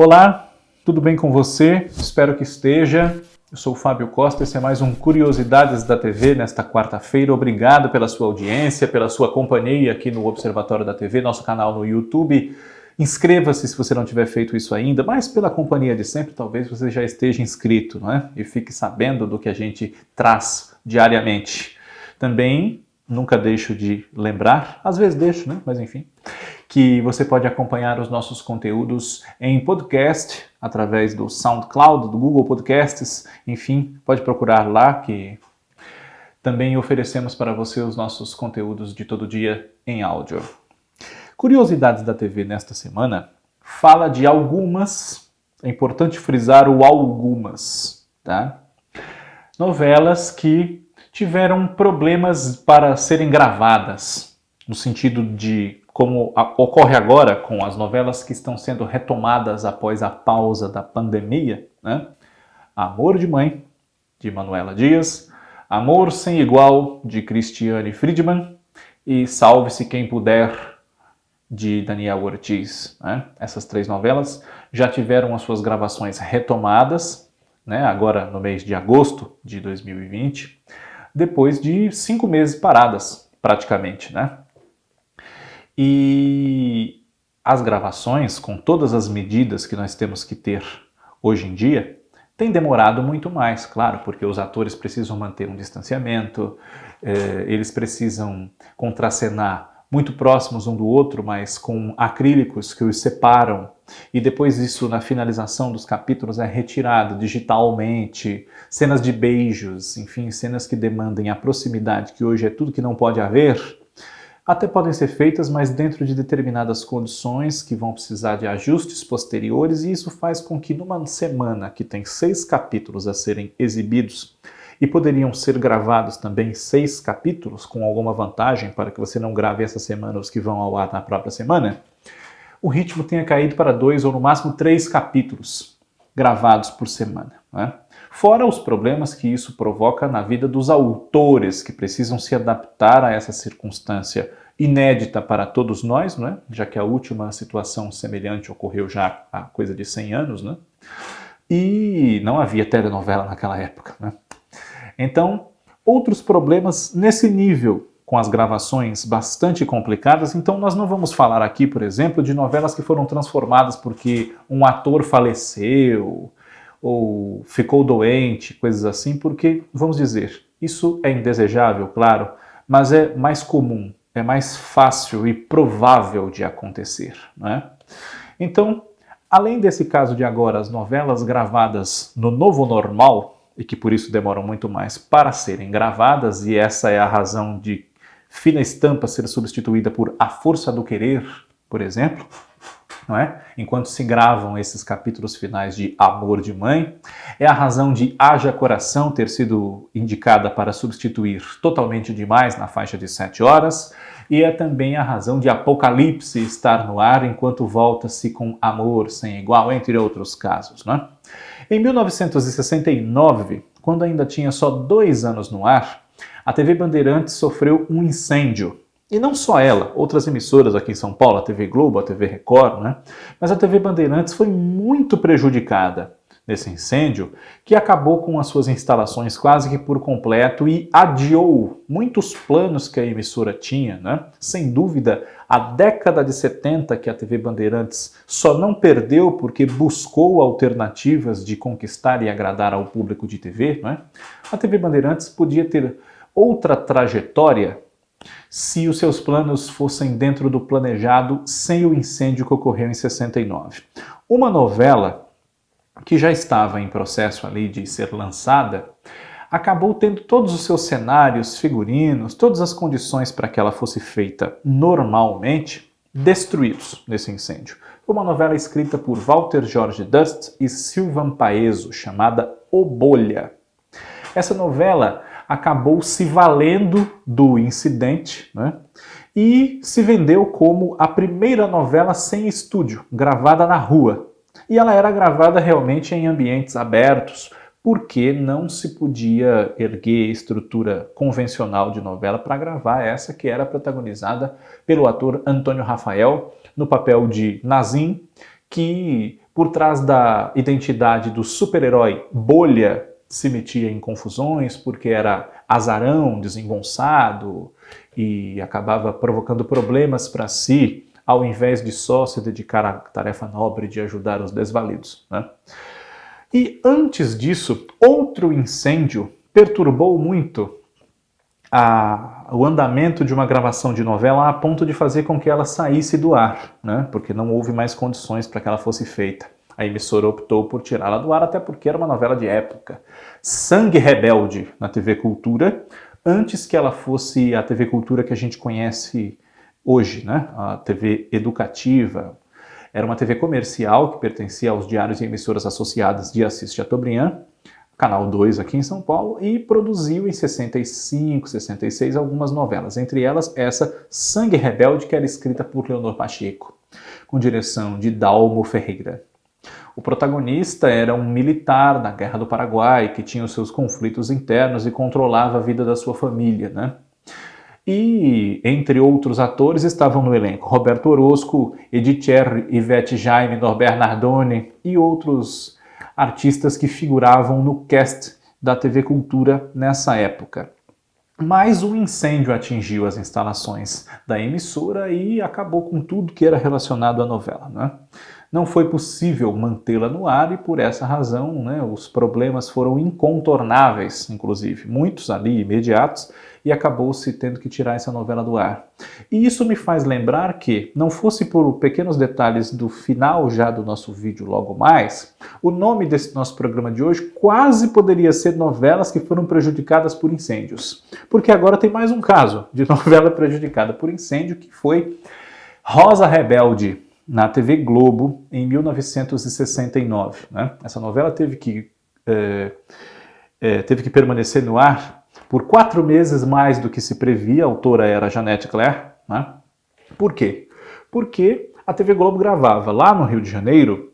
Olá, tudo bem com você? Espero que esteja. Eu sou o Fábio Costa, esse é mais um Curiosidades da TV nesta quarta-feira. Obrigado pela sua audiência, pela sua companhia aqui no Observatório da TV, nosso canal no YouTube. Inscreva-se se você não tiver feito isso ainda, mas pela companhia de sempre, talvez você já esteja inscrito, não é? E fique sabendo do que a gente traz diariamente. Também nunca deixo de lembrar, às vezes deixo, né? Mas enfim, que você pode acompanhar os nossos conteúdos em podcast, através do SoundCloud, do Google Podcasts, enfim, pode procurar lá que também oferecemos para você os nossos conteúdos de todo dia em áudio. Curiosidades da TV nesta semana fala de algumas, é importante frisar o algumas, tá? Novelas que tiveram problemas para serem gravadas, no sentido de como ocorre agora com as novelas que estão sendo retomadas após a pausa da pandemia, né? Amor de Mãe, de Manuela Dias, Amor Sem Igual, de Cristiane Friedman e Salve-se Quem Puder, de Daniel Ortiz, né? Essas três novelas já tiveram as suas gravações retomadas, né? Agora no mês de agosto de 2020, depois de 5 meses paradas, praticamente, né? E as gravações, com todas as medidas que nós temos que ter hoje em dia, têm demorado muito mais, claro, porque os atores precisam manter um distanciamento, eles precisam contracenar muito próximos um do outro, mas com acrílicos que os separam, e depois isso, na finalização dos capítulos, é retirado digitalmente, cenas de beijos, enfim, cenas que demandem a proximidade, que hoje é tudo que não pode haver, até podem ser feitas, mas dentro de determinadas condições que vão precisar de ajustes posteriores, e isso faz com que numa semana que tem 6 capítulos a serem exibidos, e poderiam ser gravados também 6 capítulos, com alguma vantagem para que você não grave essa semana os que vão ao ar na própria semana, o ritmo tenha caído para 2 ou no máximo 3 capítulos gravados por semana, né? Fora os problemas que isso provoca na vida dos autores, que precisam se adaptar a essa circunstância inédita para todos nós, né? Já que a última situação semelhante ocorreu já há coisa de 100 anos, né? E não havia telenovela naquela época, né? Então, outros problemas nesse nível, com as gravações bastante complicadas. Então nós não vamos falar aqui, por exemplo, de novelas que foram transformadas porque um ator faleceu ou ficou doente, coisas assim, porque, vamos dizer, isso é indesejável, claro, mas é mais comum, é mais fácil e provável de acontecer, né? Então, além desse caso de agora, as novelas gravadas no novo normal, e que por isso demoram muito mais para serem gravadas, e essa é a razão de Fina Estampa ser substituída por A Força do Querer, por exemplo, não é? Enquanto se gravam esses capítulos finais de Amor de Mãe, é a razão de Haja Coração ter sido indicada para substituir Totalmente Demais na faixa de 7 horas, e é também a razão de Apocalipse estar no ar enquanto volta-se com Amor Sem Igual, entre outros casos, não é? Em 1969, quando ainda tinha só 2 anos no ar, a TV Bandeirantes sofreu um incêndio. E não só ela, outras emissoras aqui em São Paulo, a TV Globo, a TV Record, né? Mas a TV Bandeirantes foi muito prejudicada nesse incêndio, que acabou com as suas instalações quase que por completo e adiou muitos planos que a emissora tinha, né? Sem dúvida, a década de 70 que a TV Bandeirantes só não perdeu porque buscou alternativas de conquistar e agradar ao público de TV, né? A TV Bandeirantes podia ter outra trajetória se os seus planos fossem dentro do planejado sem o incêndio que ocorreu em 69. Uma novela que já estava em processo ali de ser lançada, acabou tendo todos os seus cenários, figurinos, todas as condições para que ela fosse feita normalmente, destruídos nesse incêndio. Foi uma novela escrita por Walter Jorge Dust e Silvan Paeso, chamada O Bolha. Essa novela acabou se valendo do incidente, né? E se vendeu como a primeira novela sem estúdio, gravada na rua. E ela era gravada realmente em ambientes abertos, porque não se podia erguer estrutura convencional de novela para gravar essa que era protagonizada pelo ator Antônio Rafael, no papel de Nazim, que por trás da identidade do super-herói Bolha, se metia em confusões porque era azarão, desengonçado e acabava provocando problemas para si, ao invés de só se dedicar à tarefa nobre de ajudar os desvalidos, né? E antes disso, outro incêndio perturbou muito o andamento de uma gravação de novela a ponto de fazer com que ela saísse do ar, né? Porque não houve mais condições para que ela fosse feita. A emissora optou por tirá-la do ar, até porque era uma novela de época. Sangue Rebelde, na TV Cultura, antes que ela fosse a TV Cultura que a gente conhece hoje, né? A TV educativa. Era uma TV comercial que pertencia aos diários e emissoras associadas de Assis Chateaubriand, Canal 2 aqui em São Paulo, e produziu em 65, 66 algumas novelas, entre elas essa Sangue Rebelde, que era escrita por Leonor Pacheco, com direção de Dalmo Ferreira. O protagonista era um militar na Guerra do Paraguai, que tinha os seus conflitos internos e controlava a vida da sua família, né? E, entre outros atores, estavam no elenco Roberto Orozco, Edith Cherry, Ivete Jaime, Norbert Nardoni e outros artistas que figuravam no cast da TV Cultura nessa época. Mas um incêndio atingiu as instalações da emissora e acabou com tudo que era relacionado à novela, né? Não foi possível mantê-la no ar e por essa razão, né, os problemas foram incontornáveis, inclusive, muitos ali imediatos, e acabou-se tendo que tirar essa novela do ar. E isso me faz lembrar que, não fosse por pequenos detalhes do final já do nosso vídeo logo mais, o nome desse nosso programa de hoje quase poderia ser Novelas que foram prejudicadas por incêndios. Porque agora tem mais um caso de novela prejudicada por incêndio, que foi Rosa Rebelde, na TV Globo, em 1969. Né? Essa novela teve que permanecer no ar por 4 meses mais do que se previa. A autora era Jeanette Claire. Né? Por quê? Porque a TV Globo gravava lá no Rio de Janeiro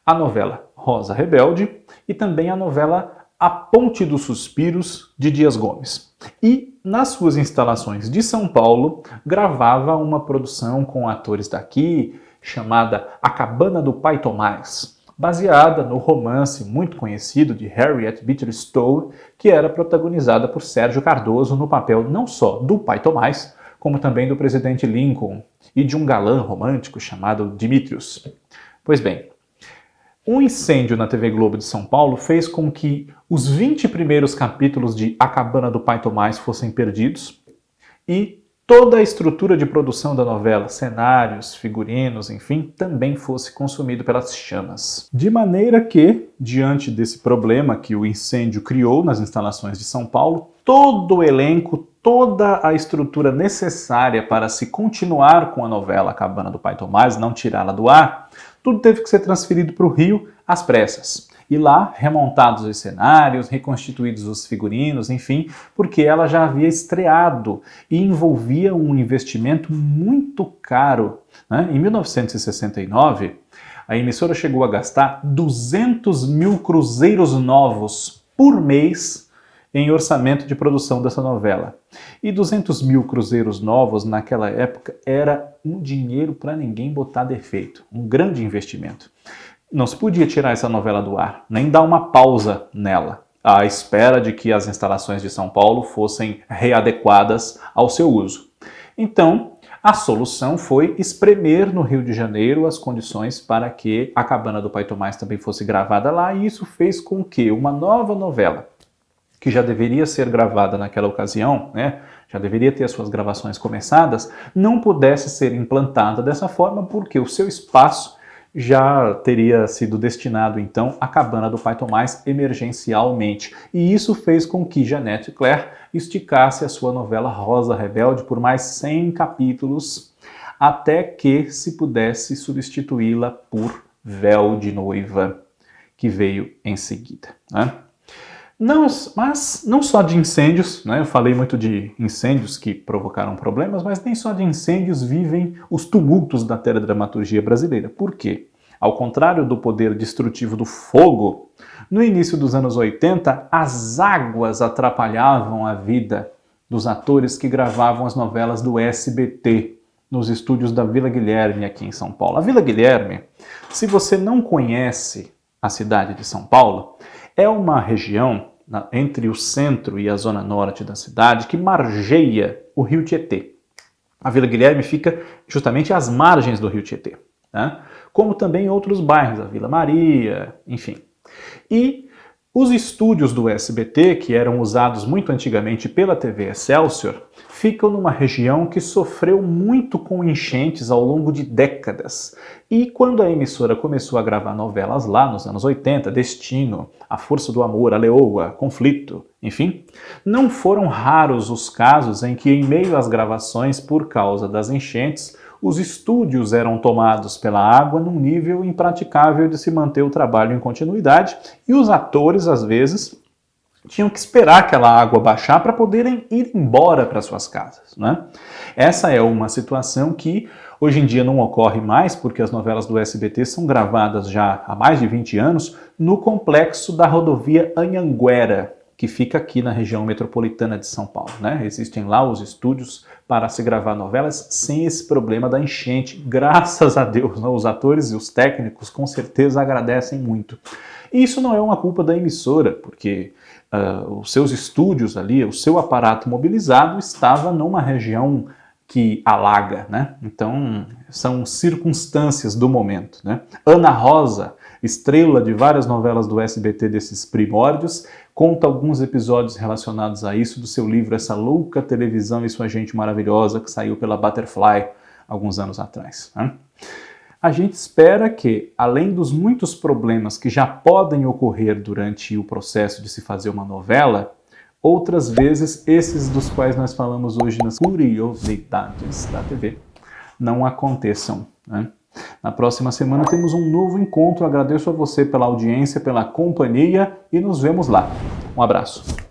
a novela Rosa Rebelde e também a novela A Ponte dos Suspiros, de Dias Gomes. E nas suas instalações de São Paulo, gravava uma produção com atores daqui, chamada A Cabana do Pai Tomás, baseada no romance muito conhecido de Harriet Beecher Stowe, que era protagonizada por Sérgio Cardoso no papel não só do Pai Tomás, como também do presidente Lincoln e de um galã romântico chamado Dimitrios. Pois bem, um incêndio na TV Globo de São Paulo fez com que os 20 primeiros capítulos de A Cabana do Pai Tomás fossem perdidos e toda a estrutura de produção da novela, cenários, figurinos, enfim, também fosse consumido pelas chamas. De maneira que, diante desse problema que o incêndio criou nas instalações de São Paulo, todo o elenco, toda a estrutura necessária para se continuar com a novela A Cabana do Pai Tomás, não tirá-la do ar, tudo teve que ser transferido para o Rio às pressas. E lá, remontados os cenários, reconstituídos os figurinos, enfim, porque ela já havia estreado e envolvia um investimento muito caro. Né? Em 1969, a emissora chegou a gastar 200 mil cruzeiros novos por mês em orçamento de produção dessa novela. E 200 mil cruzeiros novos naquela época era um dinheiro para ninguém botar defeito, um grande investimento. Não se podia tirar essa novela do ar, nem dar uma pausa nela, à espera de que as instalações de São Paulo fossem readequadas ao seu uso. Então, a solução foi espremer no Rio de Janeiro as condições para que A Cabana do Pai Tomás também fosse gravada lá, e isso fez com que uma nova novela, que já deveria ser gravada naquela ocasião, né, já deveria ter as suas gravações começadas, não pudesse ser implantada dessa forma, porque o seu espaço já teria sido destinado, então, à Cabana do Pai Tomás emergencialmente. E isso fez com que Jeanette Claire esticasse a sua novela Rosa Rebelde por mais 100 capítulos, até que se pudesse substituí-la por Véu de Noiva, que veio em seguida. Né? Mas não só de incêndios, né? Eu falei muito de incêndios que provocaram problemas, mas nem só de incêndios vivem os tumultos da teledramaturgia brasileira. Por quê? Ao contrário do poder destrutivo do fogo, no início dos anos 80, as águas atrapalhavam a vida dos atores que gravavam as novelas do SBT. nos estúdios da Vila Guilherme aqui em São Paulo. A Vila Guilherme, se você não conhece a cidade de São Paulo, é uma região entre o centro e a zona norte da cidade que margeia o rio Tietê. A Vila Guilherme fica justamente às margens do rio Tietê, né? Como também outros bairros, a Vila Maria, enfim. E os estúdios do SBT, que eram usados muito antigamente pela TV Excelsior, ficam numa região que sofreu muito com enchentes ao longo de décadas. E quando a emissora começou a gravar novelas lá nos anos 80, Destino, A Força do Amor, A Leoa, Conflito, enfim, não foram raros os casos em que, em meio às gravações por causa das enchentes, os estúdios eram tomados pela água num nível impraticável de se manter o trabalho em continuidade e os atores, às vezes, tinham que esperar aquela água baixar para poderem ir embora para suas casas, né? Essa é uma situação que hoje em dia não ocorre mais porque as novelas do SBT são gravadas já há mais de 20 anos no complexo da rodovia Anhanguera, que fica aqui na região metropolitana de São Paulo, né? Existem lá os estúdios para se gravar novelas sem esse problema da enchente, graças a Deus, né? Os atores e os técnicos com certeza agradecem muito. E isso não é uma culpa da emissora, porque os seus estúdios ali, o seu aparato mobilizado estava numa região que alaga, né? Então, são circunstâncias do momento, né? Ana Rosa, estrela de várias novelas do SBT desses primórdios, conta alguns episódios relacionados a isso do seu livro Essa Louca Televisão e Sua Gente Maravilhosa, que saiu pela Butterfly alguns anos atrás, né? A gente espera que, além dos muitos problemas que já podem ocorrer durante o processo de se fazer uma novela, outras vezes, esses dos quais nós falamos hoje nas curiosidades da TV, não aconteçam, né? Na próxima semana temos um novo encontro. Agradeço a você pela audiência, pela companhia e nos vemos lá. Um abraço.